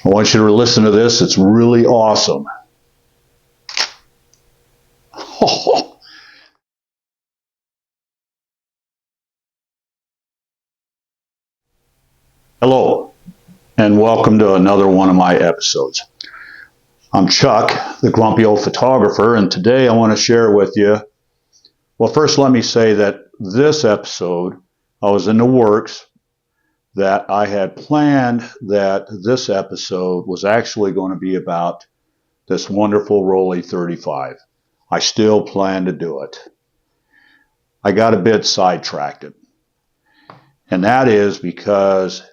I want you to listen to this. It's really awesome. Hello, and welcome to another one of my episodes. I'm Chuck, the grumpy old photographer, and today I want to share with you, well, first let me say that this episode, I was in the works, that I had planned that this episode was actually going to be about this wonderful Rolly 35. I still plan to do it. I got a bit sidetracked. And that is because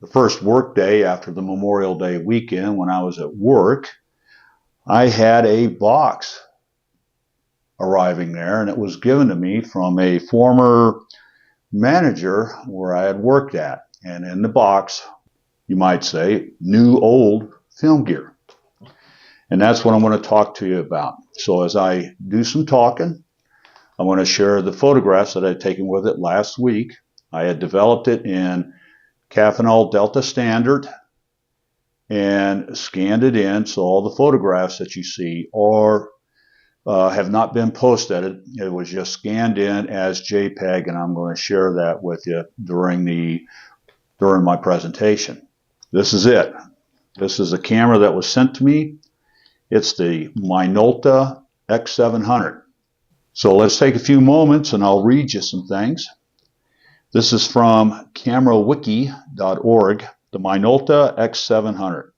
the first work day after the Memorial Day weekend, when I was at work, I had a box arriving there, and it was given to me from a former manager where I had worked at. And in the box, you might say, new old film gear. And that's what I'm going to talk to you about. So as I do some talking, I want to share the photographs that I had taken with it last week. I had developed it in Caffenol Delta Standard and scanned it in, so all the photographs that you see are have not been post-edited. It was just scanned in as JPEG, and I'm going to share that with you during my presentation. This is it. This is a camera that was sent to me. It's the Minolta X700. So let's take a few moments and I'll read you some things. This is from camerawiki.org. The Minolta X700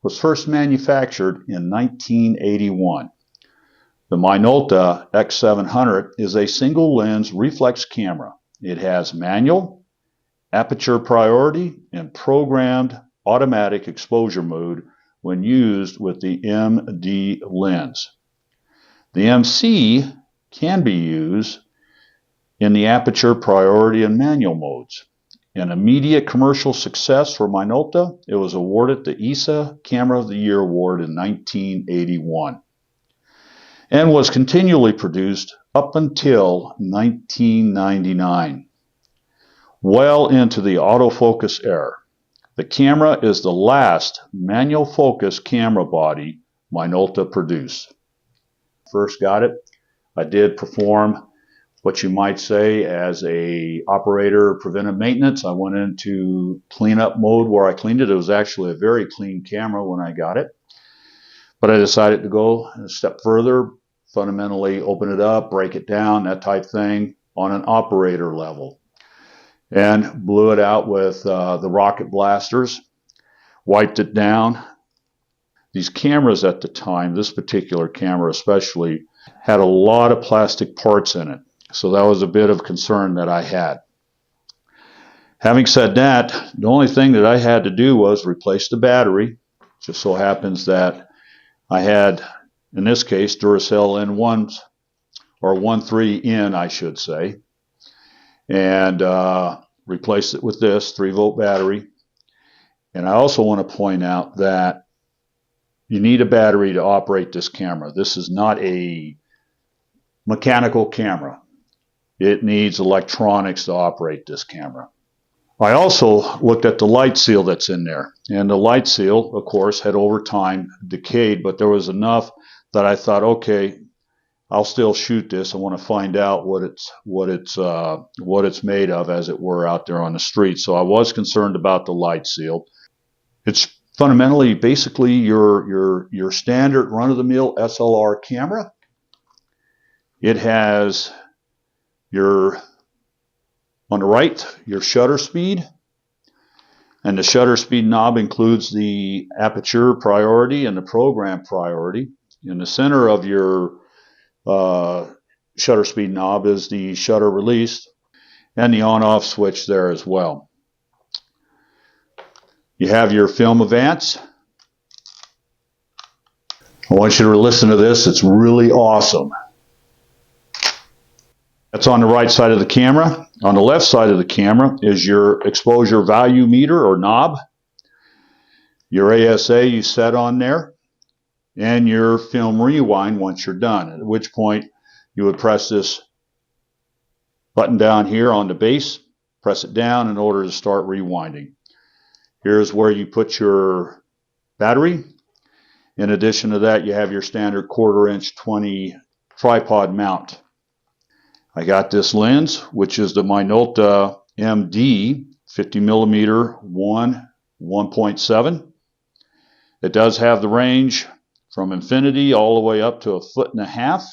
was first manufactured in 1981. The Minolta X700 is a single lens reflex camera. It has manual, aperture priority, and programmed automatic exposure mode when used with the MD lens. The MC can be used in the aperture priority and manual modes. An immediate commercial success for Minolta, it was awarded the ESA Camera of the Year Award in 1981 and was continually produced up until 1999, well into the autofocus era. The camera is the last manual focus camera body Minolta produced. First got it, I did perform what you might say as a operator preventive maintenance. I went into cleanup mode where I cleaned it. It was actually a very clean camera when I got it. But I decided to go a step further, fundamentally open it up, break it down, that type thing on an operator level. And blew it out with the rocket blasters, wiped it down. These cameras at the time, this particular camera especially, had a lot of plastic parts in it. So that was a bit of concern that I had. Having said that, the only thing that I had to do was replace the battery. Just so happens that I had, in this case, Duracell N1s, or 1.3N I should say, and replaced it with this 3-volt battery. And I also want to point out that you need a battery to operate this camera. This is not a mechanical camera. It needs electronics to operate this camera. I also looked at the light seal that's in there. And the light seal, of course, had over time decayed, but there was enough that I thought, okay, I'll still shoot this. I want to find out what it's made of, as it were, out there on the street. So I was concerned about the light seal. It's fundamentally basically your standard run-of-the-mill SLR camera. It has on the right, your shutter speed, and the shutter speed knob includes the aperture priority and the program priority. In the center of your shutter speed knob is the shutter release and the on-off switch there as well. You have your film advance. I want you to listen to this. It's really awesome. That's on the right side of the camera. On the left side of the camera is your exposure value meter or knob, your ASA you set on there, and your film rewind once you're done, at which point you would press this button down here on the base, press it down in order to start rewinding. Here's where you put your battery. In addition to that, you have your standard 1/4" 20 tripod mount. I got this lens, which is the Minolta MD 50mm 1.7. It does have the range from infinity all the way up to 1.5 feet.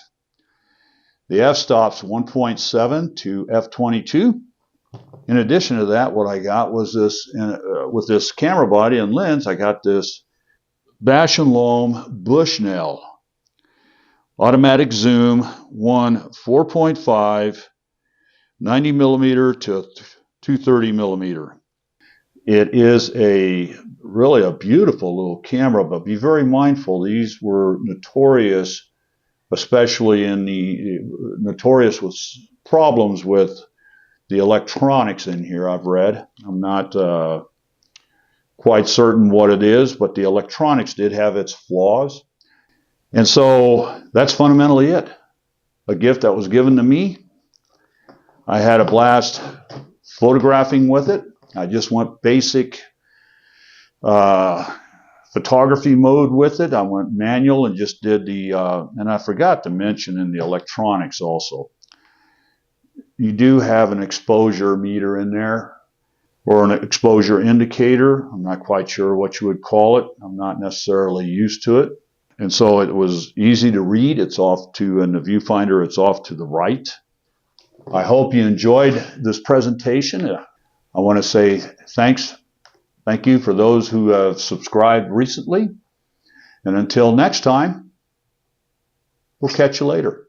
The f-stop's 1.7 to f/22. In addition to that, what I got was this, with this camera body and lens, I got this Bash & Loam Bushnell automatic zoom 4.5, 90mm to 230mm. It is really a beautiful little camera, but be very mindful. These were notorious, especially notorious with problems with the electronics in here, I've read. I'm not quite certain what it is, but the electronics did have its flaws. And so that's fundamentally it. A gift that was given to me. I had a blast photographing with it. I just went basic photography mode with it. I went manual and just did and I forgot to mention in the electronics also. You do have an exposure meter in there, or an exposure indicator. I'm not quite sure what you would call it. I'm not necessarily used to it. And so it was easy to read. It's off to, in the viewfinder, it's off to the right. I hope you enjoyed this presentation. I want to say thank you for those who have subscribed recently. And until next time, we'll catch you later.